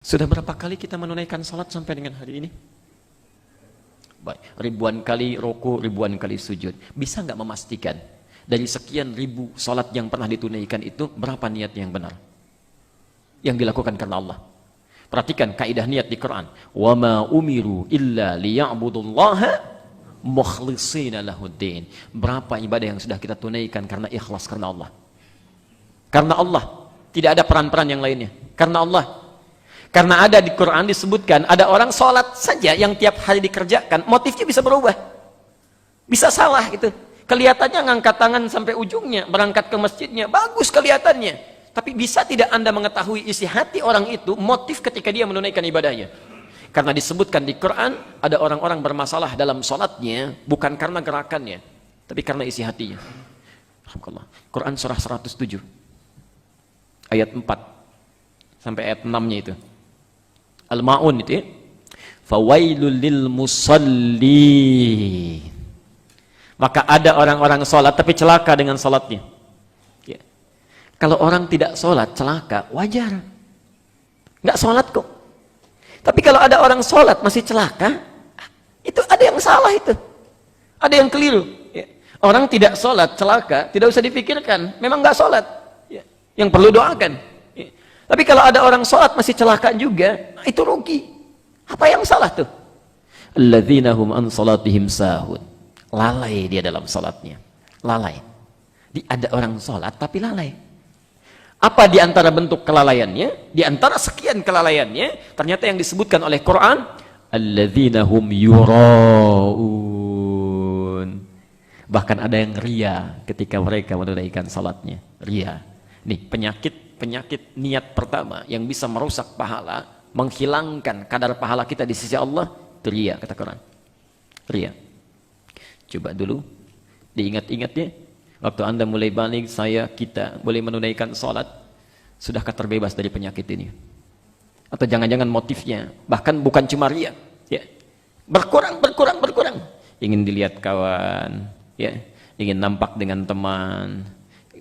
Sudah berapa kali kita menunaikan salat sampai dengan hari ini? Baik, ribuan kali ruku, ribuan kali sujud. Bisa nggak memastikan dari sekian ribu salat yang pernah ditunaikan itu berapa niat yang benar? Yang dilakukan karena Allah. Perhatikan kaidah niat di Quran. Wa ma umiru illa liya'budullaha mukhlishina lahuddin. Berapa ibadah yang sudah kita tunaikan karena ikhlas karena Allah? Karena Allah, tidak ada peran-peran yang lainnya. Karena Allah. Karena ada di Quran disebutkan ada orang sholat saja yang tiap hari dikerjakan, motifnya bisa berubah, bisa salah gitu. Kelihatannya ngangkat tangan sampai ujungnya, berangkat ke masjidnya bagus kelihatannya, tapi bisa tidak Anda mengetahui isi hati orang itu, motif ketika dia menunaikan ibadahnya? Karena disebutkan di Quran ada orang-orang bermasalah dalam sholatnya bukan karena gerakannya, tapi karena isi hatinya. Alhamdulillah. Quran surah 107 ayat 4 sampai ayat 6-nya itu. Al-Ma'un itu ya. Fawailul lil musalli. Maka ada orang-orang sholat tapi celaka dengan sholatnya ya. Kalau orang tidak sholat celaka wajar, nggak sholat kok. Tapi kalau ada orang sholat masih celaka, itu ada yang salah, itu ada yang keliru ya. Orang tidak sholat celaka tidak usah dipikirkan, memang nggak sholat ya. Yang perlu doakan ya. Tapi kalau ada orang sholat masih celaka juga, itu rugi. Apa yang salah tuh? Alladzina hum an salatihim sahun. Lalai dia dalam sholatnya. Lalai. Ada orang sholat tapi lalai. Apa di antara bentuk kelalaiannya? Di antara sekian kelalaiannya, ternyata yang disebutkan oleh Quran, alladzina hum yura'un. Bahkan ada yang ria ketika mereka menunaikan sholatnya. Ria. Nih penyakit niat pertama yang bisa merusak pahala, menghilangkan kadar pahala kita di sisi Allah, itu ria, kata Quran. Ria. Coba dulu diingat-ingatnya, waktu Anda mulai balik, kita boleh menunaikan sholat, sudahkah terbebas dari penyakit ini? Atau jangan-jangan motifnya bahkan bukan cuma ria ya, berkurang, ingin dilihat kawan ya, ingin nampak dengan teman.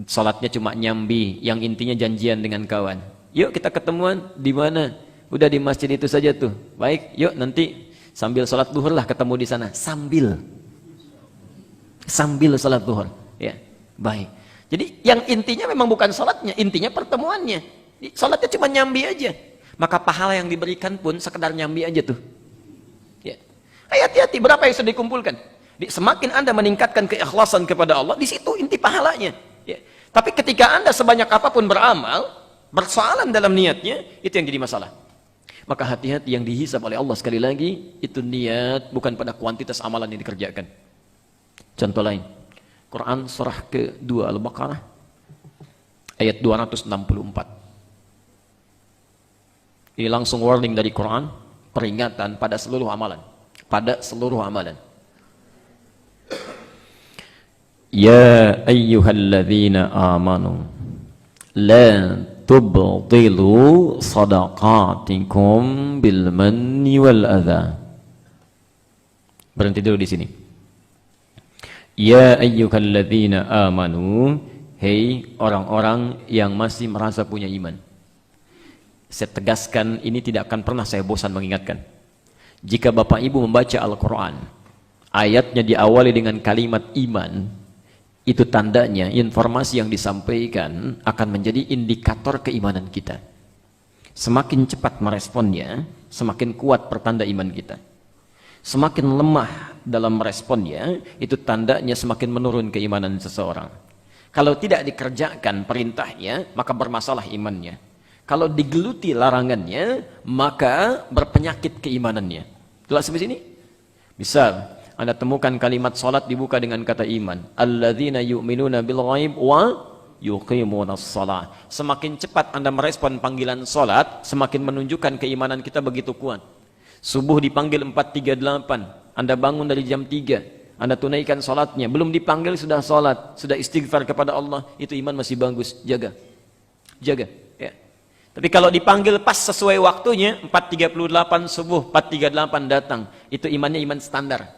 Salatnya cuma nyambi, yang intinya janjian dengan kawan. Yuk kita ketemuan di mana? Udah di masjid itu saja tuh. Baik, yuk nanti sambil salat duhur lah ketemu di sana. Sambil salat duhur. Ya, baik. Jadi yang intinya memang bukan salatnya, intinya pertemuannya. Salatnya cuma nyambi aja. Maka pahala yang diberikan pun sekedar nyambi aja tuh. Ya. Hati-hati, berapa yang sudah dikumpulkan? Semakin Anda meningkatkan keikhlasan kepada Allah, di situ inti pahalanya. Ya. Tapi ketika Anda sebanyak apapun beramal, bersoalan dalam niatnya, itu yang jadi masalah. Maka hati-hati, yang dihisab oleh Allah sekali lagi, itu niat, bukan pada kuantitas amalan yang dikerjakan. Contoh lain, Quran surah ke-2 Al-Baqarah, ayat 264. Ini langsung warning dari Quran, peringatan pada seluruh amalan. Pada seluruh amalan. Ya ayyuhalladzina amanu la tubtilu sadaqatikum bil manni wal adha. Berhenti dulu di sini. Ya ayyuhalladzina amanu, hei orang-orang yang masih merasa punya iman. Saya tegaskan, ini tidak akan pernah saya bosan mengingatkan. Jika Bapak Ibu membaca Al-Quran, ayatnya diawali dengan kalimat iman, itu tandanya informasi yang disampaikan akan menjadi indikator keimanan kita. Semakin cepat meresponnya, semakin kuat pertanda iman kita. Semakin lemah dalam meresponnya, itu tandanya semakin menurun keimanan seseorang. Kalau tidak dikerjakan perintahnya, maka bermasalah imannya. Kalau digeluti larangannya, maka berpenyakit keimanannya. Jelas sampai sini? Misal Anda temukan kalimat salat dibuka dengan kata iman. Alladzina yu'minuna bil ghaib wa yuqimunas shalah. Semakin cepat Anda merespon panggilan salat, semakin menunjukkan keimanan kita begitu kuat. Subuh dipanggil 4.38, Anda bangun dari jam 3, Anda tunaikan salatnya, belum dipanggil sudah salat, sudah istighfar kepada Allah, itu iman masih bagus. Jaga ya. Tapi kalau dipanggil pas sesuai waktunya, 4.38 subuh, 4.38 datang, itu imannya iman standar.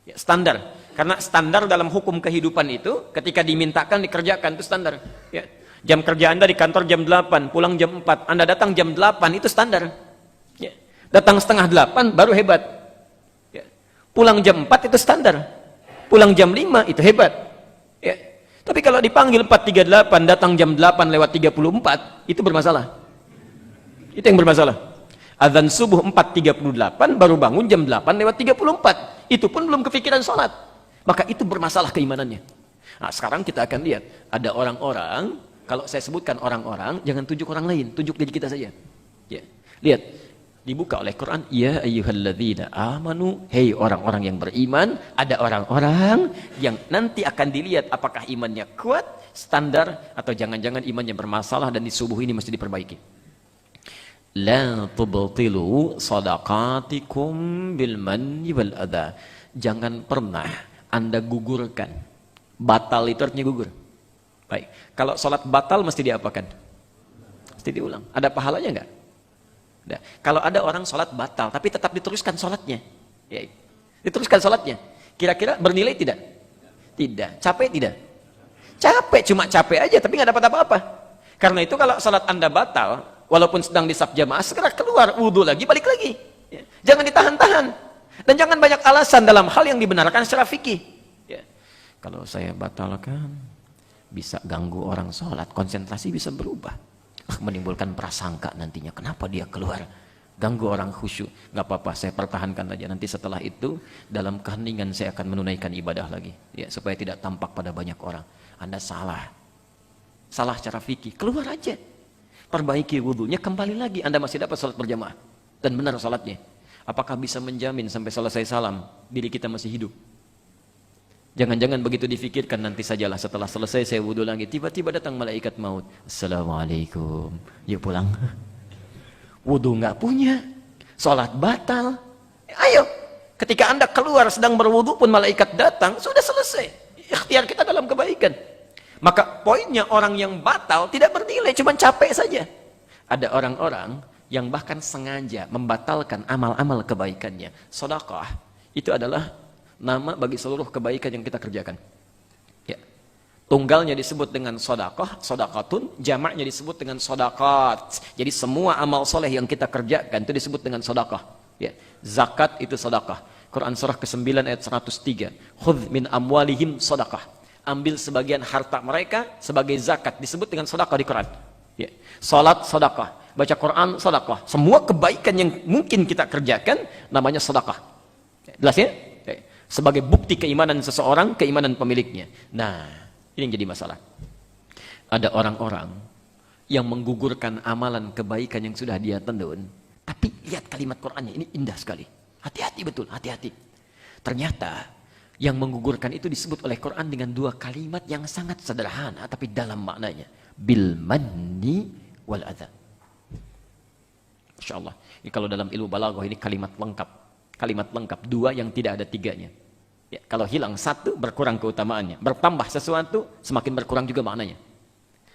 Ya, standar, karena standar dalam hukum kehidupan itu ketika dimintakan dikerjakan, itu standar ya. Jam kerja Anda di kantor jam 8, pulang jam 4, Anda datang jam 8, itu standar. Ya. Datang setengah 8, baru hebat. Ya. Pulang jam 4, itu standar. Pulang jam 5, itu hebat. Ya. Tapi kalau dipanggil 4.38, datang jam 8 lewat 34, itu bermasalah. Itu yang bermasalah. Azan subuh 4.38, baru bangun jam 8 lewat 34. Itu pun belum kepikiran sholat. Maka itu bermasalah keimanannya. Nah, sekarang kita akan lihat. Ada orang-orang, kalau saya sebutkan orang-orang, jangan tunjuk orang lain, tunjuk diri kita saja. Ya. Lihat, dibuka oleh Quran, ya ayyuhalladzina amanu, hei orang-orang yang beriman. Ada orang-orang yang nanti akan dilihat apakah imannya kuat, standar, atau jangan-jangan imannya bermasalah dan di subuh ini mesti diperbaiki. La tubtilu sadaqatikum bil manni wal adha. Jangan pernah Anda gugurkan. Batal itu artinya gugur. Baik, kalau sholat batal mesti diapakan? Mesti diulang. Ada pahalanya enggak? Nah, kalau ada orang sholat batal tapi tetap diteruskan sholatnya, ya, diteruskan sholatnya, kira-kira bernilai tidak? Tidak. Capek tidak? Capek, cuma capek aja tapi nggak dapat apa-apa. Karena itu kalau sholat Anda batal, walaupun sedang di saf jamaah, segera keluar, wudhu lagi, balik lagi. Ya. Jangan ditahan-tahan. Dan jangan banyak alasan dalam hal yang dibenarkan secara fikih. Ya. Kalau saya batalkan, bisa ganggu orang sholat, konsentrasi bisa berubah. Menimbulkan prasangka nantinya, kenapa dia keluar? Ganggu orang khusyuk. Gak apa-apa, saya pertahankan aja. Nanti setelah itu, dalam keheningan saya akan menunaikan ibadah lagi. Ya, supaya tidak tampak pada banyak orang. Anda salah. Salah cara fikih, keluar aja. Perbaiki wudhunya, kembali lagi. Anda masih dapat salat berjamaah. Dan benar salatnya. Apakah bisa menjamin sampai selesai salam, diri kita masih hidup? Jangan-jangan begitu difikirkan, nanti sajalah setelah selesai saya wudhu lagi, tiba-tiba datang malaikat maut. Assalamualaikum. Yuk pulang. Wudhu nggak punya, sholat batal. Ayo, ketika Anda keluar sedang berwudhu pun malaikat datang, sudah selesai. Ikhtiar kita dalam kebaikan. Maka poinnya orang yang batal tidak bernilai, cuma capek saja. Ada orang-orang yang bahkan sengaja membatalkan amal-amal kebaikannya. Sedekah itu adalah nama bagi seluruh kebaikan yang kita kerjakan. Ya. Tunggalnya disebut dengan sedekah, sedekatun, jamaknya disebut dengan sedaqat. Jadi semua amal soleh yang kita kerjakan itu disebut dengan sedekah. Ya. Zakat itu sedekah. Quran surah ke-9 ayat 103. Khudz min amwalihim sedekah. Ambil sebagian harta mereka sebagai zakat, disebut dengan sedekah di Quran. Ya. Salat sedekah, baca Quran sedekah. Semua kebaikan yang mungkin kita kerjakan namanya sedekah. Jelas ya? Sebagai bukti keimanan seseorang, keimanan pemiliknya. Nah, ini yang jadi masalah. Ada orang-orang yang menggugurkan amalan kebaikan yang sudah dia tendun, tapi lihat kalimat Qur'annya, ini indah sekali. Hati-hati betul, hati-hati. Ternyata yang menggugurkan itu disebut oleh Quran dengan dua kalimat yang sangat sederhana, tapi dalam maknanya. Bil manni wal adha. Masya Allah. Ini kalau dalam ilmu balaghah ini kalimat lengkap. Kalimat lengkap, dua yang tidak ada tiganya. Ya, kalau hilang satu, berkurang keutamaannya. Bertambah sesuatu, semakin berkurang juga maknanya.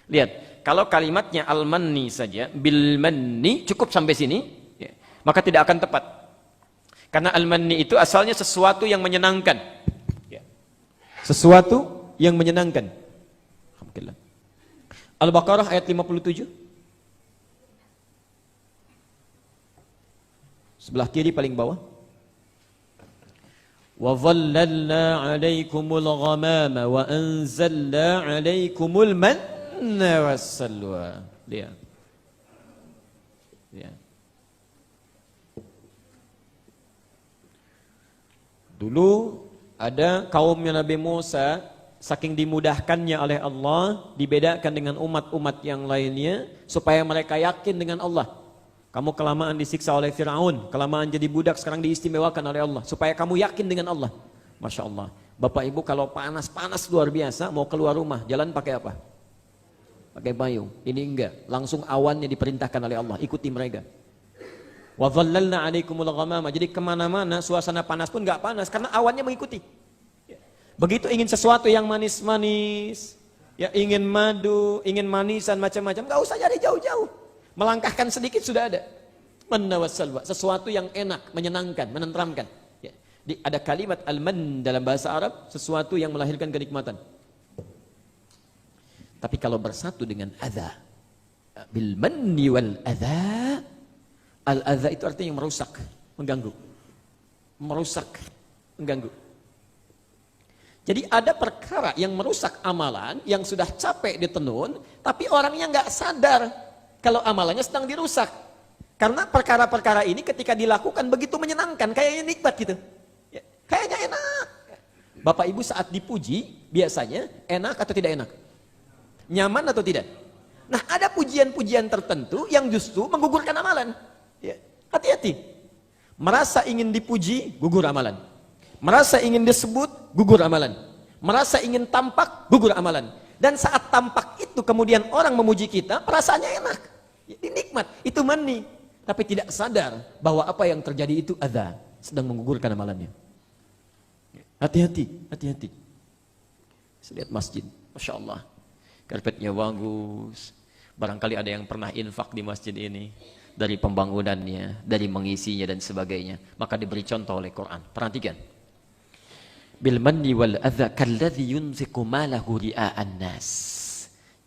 Lihat, kalau kalimatnya al-manni saja, bil manni, cukup sampai sini, ya, maka tidak akan tepat. Karena al-manni itu asalnya sesuatu yang menyenangkan. Ya. Sesuatu yang menyenangkan. Alhamdulillah. Al-Baqarah ayat 57. Sebelah kiri paling bawah. وَظَلَّلْنَا عَلَيْكُمُ الْغَمَامَ وَأَنزَلْنَا عَلَيْكُمُ الْمَنَّ وَالسَّلْوَى. Lihat. Lihat. Dulu ada kaumnya Nabi Musa, saking dimudahkannya oleh Allah, dibedakan dengan umat-umat yang lainnya supaya mereka yakin dengan Allah. Kamu kelamaan disiksa oleh Fir'aun, kelamaan jadi budak, sekarang diistimewakan oleh Allah, supaya kamu yakin dengan Allah. Masya Allah. Bapak Ibu kalau panas luar biasa, mau keluar rumah, jalan pakai apa? Pakai payung. Ini enggak, langsung awannya diperintahkan oleh Allah, ikuti mereka. Wa dhallalna 'alaikumul ghamama. Jadi kemana-mana suasana panas pun enggak panas, karena awannya mengikuti. Begitu ingin sesuatu yang manis-manis, ya ingin madu, ingin manisan macam-macam, enggak usah cari jauh-jauh. Melangkahkan sedikit sudah ada. Manna wassalwa, sesuatu yang enak, menyenangkan, menenteramkan. Ya. Ada kalimat al-man dalam bahasa Arab, sesuatu yang melahirkan kenikmatan. Tapi kalau bersatu dengan adza, bil manni wal adza, al adza itu artinya merusak, mengganggu. Merusak, mengganggu. Jadi ada perkara yang merusak amalan, yang sudah capek ditenun, tapi orangnya nggak sadar kalau amalannya sedang dirusak. Karena perkara-perkara ini ketika dilakukan begitu menyenangkan, kayaknya nikmat gitu. Ya, kayaknya enak. Bapak Ibu saat dipuji, biasanya enak atau tidak enak? Nyaman atau tidak? Nah, ada pujian-pujian tertentu yang justru menggugurkan amalan. Ya, hati-hati. Merasa ingin dipuji, gugur amalan. Merasa ingin disebut, gugur amalan. Merasa ingin tampak, gugur amalan. Dan saat tampak itu kemudian orang memuji kita, perasaannya enak. Ini nikmat, itu mani. Tapi tidak sadar bahwa apa yang terjadi itu adza, sedang menggugurkan amalannya. Hati-hati, hati-hati. Lihat masjid, Masya Allah. Karpetnya bagus. Barangkali ada yang pernah infak di masjid ini. Dari pembangunannya, dari mengisinya dan sebagainya. Maka diberi contoh oleh Quran. Perhatikan. Bil manni wal adza kalladzi yunfiqu malahu ria'an nas.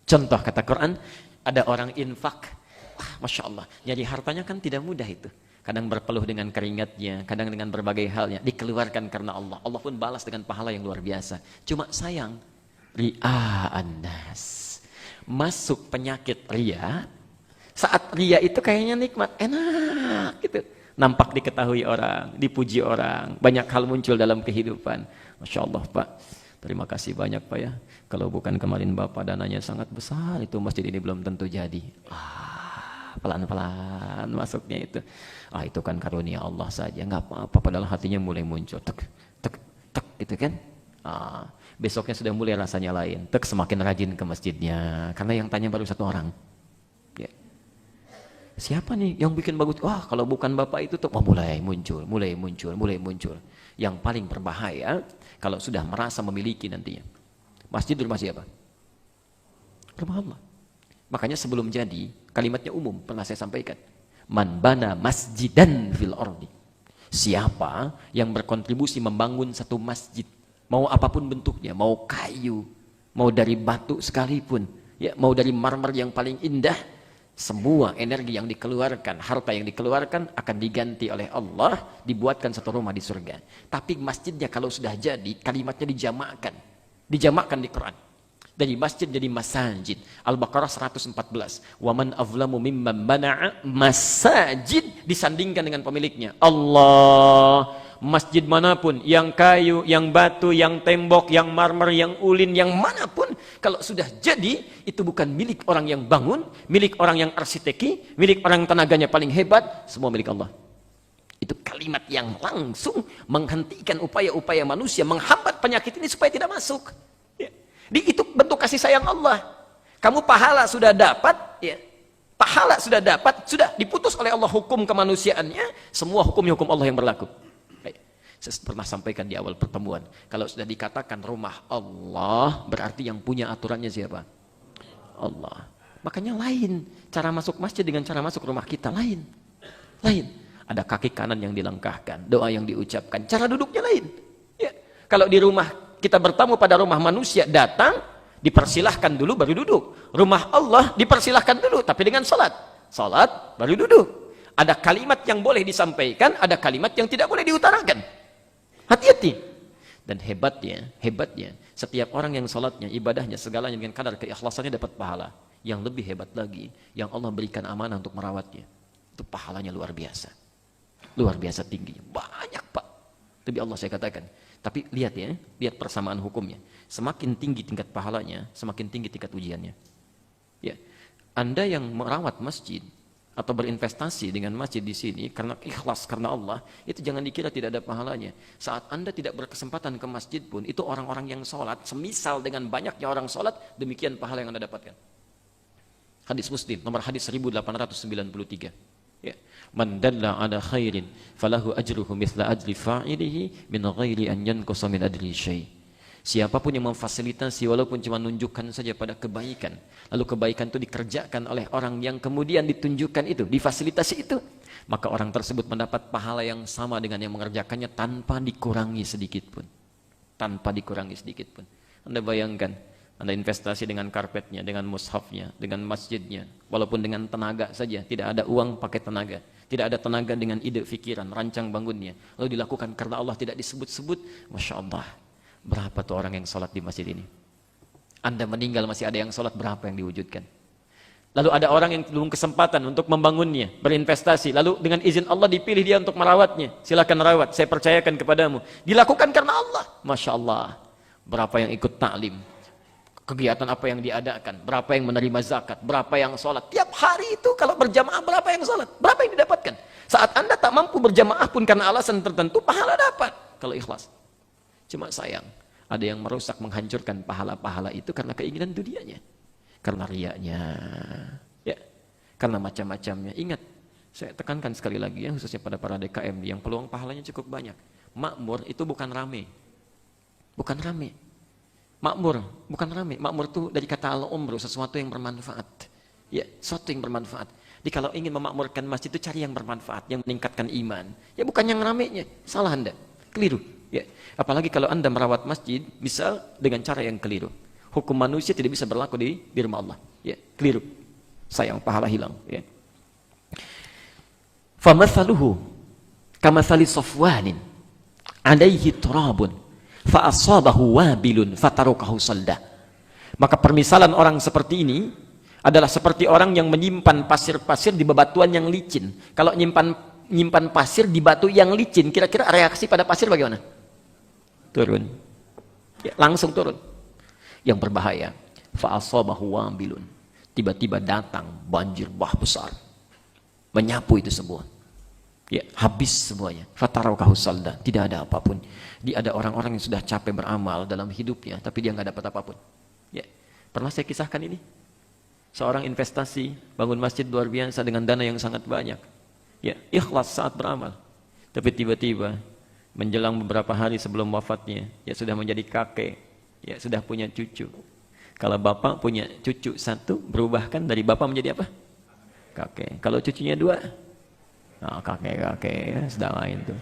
Contoh kata Quran, ada orang infak. Wah, Masya Allah, nyari hartanya kan tidak mudah itu. Kadang berpeluh dengan keringatnya, kadang dengan berbagai halnya, dikeluarkan karena Allah. Allah pun balas dengan pahala yang luar biasa. Cuma sayang, ria'an nas. Masuk penyakit ria, saat ria itu kayaknya nikmat, enak gitu. Nampak diketahui orang, dipuji orang, banyak hal muncul dalam kehidupan. Masya Allah Pak, terima kasih banyak Pak ya. Kalau bukan kemarin Bapak dananya sangat besar, itu masjid ini belum tentu jadi. Pelan-pelan masuknya itu. Itu kan karunia Allah saja, nggak apa-apa. Padahal hatinya mulai muncul, tek, tek, tek, gitu kan. Besoknya sudah mulai rasanya lain. Tek, semakin rajin ke masjidnya, karena yang tanya baru satu orang. Ya. Siapa nih yang bikin bagus? Wah, kalau bukan Bapak itu tuh mulai muncul, mulai muncul, mulai muncul. Yang paling berbahaya kalau sudah merasa memiliki nantinya. Masjid rumah siapa? Rumah Allah. Makanya sebelum jadi, kalimatnya umum, pernah saya sampaikan. Man bana masjidan fil ardi. Siapa yang berkontribusi membangun satu masjid, mau apapun bentuknya, mau kayu, mau dari batu sekalipun, ya, mau dari marmer yang paling indah, semua energi yang dikeluarkan, harta yang dikeluarkan akan diganti oleh Allah, dibuatkan satu rumah di surga. Tapi masjidnya kalau sudah jadi, kalimatnya dijamakkan. Dijamakkan di Quran. Dari masjid jadi masajid. Al-Baqarah 114. Wa man azlamu mimman mana'a masajid, disandingkan dengan pemiliknya. Allah. Masjid manapun, yang kayu, yang batu, yang tembok, yang marmer, yang ulin, yang manapun, kalau sudah jadi, itu bukan milik orang yang bangun, milik orang yang arsiteki, milik orang yang tenaganya paling hebat, semua milik Allah. Itu kalimat yang langsung menghentikan upaya-upaya manusia menghambat penyakit ini supaya tidak masuk. Ya. Itu bentuk kasih sayang Allah. Kamu pahala sudah dapat, ya. Pahala sudah dapat, sudah diputus oleh Allah hukum kemanusiaannya, semua hukumnya hukum Allah yang berlaku. Saya pernah sampaikan di awal pertemuan, kalau sudah dikatakan rumah Allah, berarti yang punya aturannya siapa? Allah. Makanya lain cara masuk masjid dengan cara masuk rumah kita, lain. Ada kaki kanan yang dilangkahkan, doa yang diucapkan, cara duduknya lain. Ya. Kalau di rumah kita bertamu pada rumah manusia, datang dipersilahkan dulu baru duduk. Rumah Allah dipersilahkan dulu tapi dengan salat baru duduk. Ada kalimat yang boleh disampaikan, ada kalimat yang tidak boleh diutarakan. Hati-hati. Dan hebatnya, setiap orang yang salatnya, ibadahnya, segalanya dengan kadar keikhlasannya dapat pahala. Yang lebih hebat lagi, yang Allah berikan amanah untuk merawatnya. Itu pahalanya luar biasa. Luar biasa tingginya. Banyak Pak. Lebih Allah saya katakan. Tapi lihat ya, lihat persamaan hukumnya. Semakin tinggi tingkat pahalanya, semakin tinggi tingkat ujiannya. Ya. Anda yang merawat masjid, atau berinvestasi dengan masjid di sini karena ikhlas karena Allah, itu jangan dikira tidak ada pahalanya. Saat Anda tidak berkesempatan ke masjid pun, itu orang-orang yang sholat, semisal dengan banyaknya orang sholat, demikian pahala yang Anda dapatkan. Hadis Muslim, nomor hadis 1893. Ya. Man dalla ala khairin falahu ajruhu mithla ajri fa'ilihi min ghairi an yanqusa min ajri syai'. Siapapun yang memfasilitasi walaupun cuma menunjukkan saja pada kebaikan, lalu kebaikan itu dikerjakan oleh orang yang kemudian ditunjukkan itu, difasilitasi itu, maka orang tersebut mendapat pahala yang sama dengan yang mengerjakannya tanpa dikurangi sedikit pun. Tanpa dikurangi sedikit pun. Anda bayangkan, Anda investasi dengan karpetnya, dengan mushafnya, dengan masjidnya, walaupun dengan tenaga saja, tidak ada uang pakai tenaga, tidak ada tenaga dengan ide pikiran, rancang bangunnya, lalu dilakukan karena Allah tidak disebut-sebut, Masya Allah, berapa tuh orang yang sholat di masjid ini? Anda meninggal masih ada yang sholat, berapa yang diwujudkan? Lalu ada orang yang belum kesempatan untuk membangunnya, berinvestasi, lalu dengan izin Allah dipilih dia untuk merawatnya, silakan rawat, saya percayakan kepadamu, dilakukan karena Allah, Masya Allah, berapa yang ikut ta'lim, kegiatan apa yang diadakan, berapa yang menerima zakat, berapa yang sholat, tiap hari itu kalau berjamaah berapa yang sholat, berapa yang didapatkan. Saat Anda tak mampu berjamaah pun karena alasan tertentu, pahala dapat kalau ikhlas. Cuma sayang, ada yang merusak, menghancurkan pahala-pahala itu karena keinginan dunianya, karena riaknya, ya, karena macam-macamnya. Ingat, saya tekankan sekali lagi ya, khususnya pada para DKM yang peluang pahalanya cukup banyak. Makmur itu bukan rame, bukan rame. Makmur, bukan rame. Makmur itu dari kata al-umru, sesuatu yang bermanfaat. Ya, sesuatu yang bermanfaat. Jadi kalau ingin memakmurkan masjid itu cari yang bermanfaat, yang meningkatkan iman. Ya bukan yang ramenya. Salah Anda, keliru. Ya, apalagi kalau Anda merawat masjid, misal dengan cara yang keliru. Hukum manusia tidak bisa berlaku di rumah Allah. Ya, keliru. Sayang, pahala hilang. Ya. Famathaluhu kamathali safwanin alaihi turabun fa'asabahu wabilun fatarukahu salda. Maka permisalan orang seperti ini adalah seperti orang yang menyimpan pasir-pasir di bebatuan yang licin. Kalau nyimpan pasir di batu yang licin, kira-kira reaksi pada pasir bagaimana? Turun. Ya, langsung turun. Yang berbahaya, fa'asabahu wabilun. Tiba-tiba datang banjir bah besar, menyapu itu semua. Ya, habis semuanya. Fataraukahu salda, tidak ada apapun. Dia ada orang-orang yang sudah capek beramal dalam hidupnya, tapi dia nggak dapat apapun. Ya, pernah saya kisahkan ini. Seorang investasi bangun masjid luar biasa dengan dana yang sangat banyak. Ya, ikhlas saat beramal. Tapi tiba-tiba menjelang beberapa hari sebelum wafatnya, ya sudah menjadi kakek, ya sudah punya cucu. Kalau bapak punya cucu satu, berubahkan dari bapak menjadi apa? Kakek. Kalau cucunya dua, nah, kakek-kakek ya, sedang main tuh.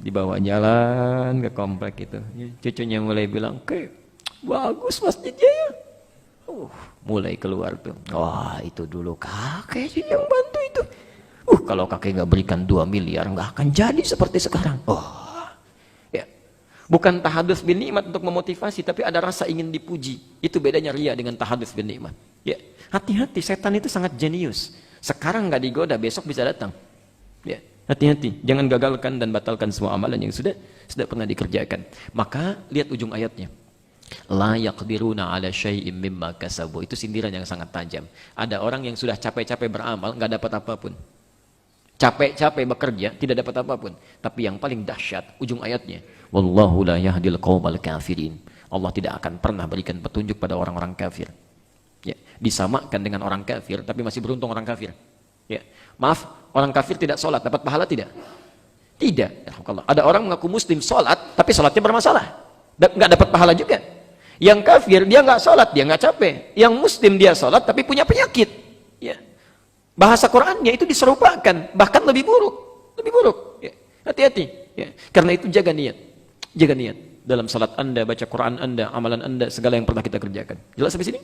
Dibawa jalan ke komplek itu. Cucunya mulai bilang, "Kek, bagus masjidnya ya." Mulai keluar tuh. Wah, itu dulu kakek yang bantu itu. Kalau kakek nggak berikan 2 miliar, nggak akan jadi seperti sekarang. Ya. Bukan tahadus bin nikmat untuk memotivasi, tapi ada rasa ingin dipuji. Itu bedanya ria dengan tahadus bin nikmat. Ya. Hati-hati, setan itu sangat jenius. Sekarang nggak digoda, besok bisa datang. Ya, hati-hati, jangan gagalkan dan batalkan semua amalan yang sudah pernah dikerjakan. Maka lihat ujung ayatnya. La yaqdiruna ala syai'im mimma kasabu. Itu sindiran yang sangat tajam. Ada orang yang sudah capek-capek beramal, nggak dapat apapun. Capek-capek bekerja, tidak dapat apapun. Tapi yang paling dahsyat, ujung ayatnya. Wallahu la yahdil qaumal kafirin. Allah tidak akan pernah berikan petunjuk pada orang-orang kafir. Ya, disamakan dengan orang kafir, tapi masih beruntung orang kafir. Ya, maaf, orang kafir tidak sholat, dapat pahala tidak? Tidak. Ada orang mengaku muslim sholat, tapi sholatnya bermasalah, nggak dapat pahala juga. Yang kafir dia nggak sholat, dia nggak capek. Yang muslim dia sholat, tapi punya penyakit. Ya. Bahasa Qurannya itu diserupakan, bahkan lebih buruk, lebih buruk. Ya. Hati-hati. Ya. Karena itu jaga niat, jaga niat dalam salat Anda, baca Quran Anda, amalan Anda, segala yang pernah kita kerjakan. Jelas sampai sini?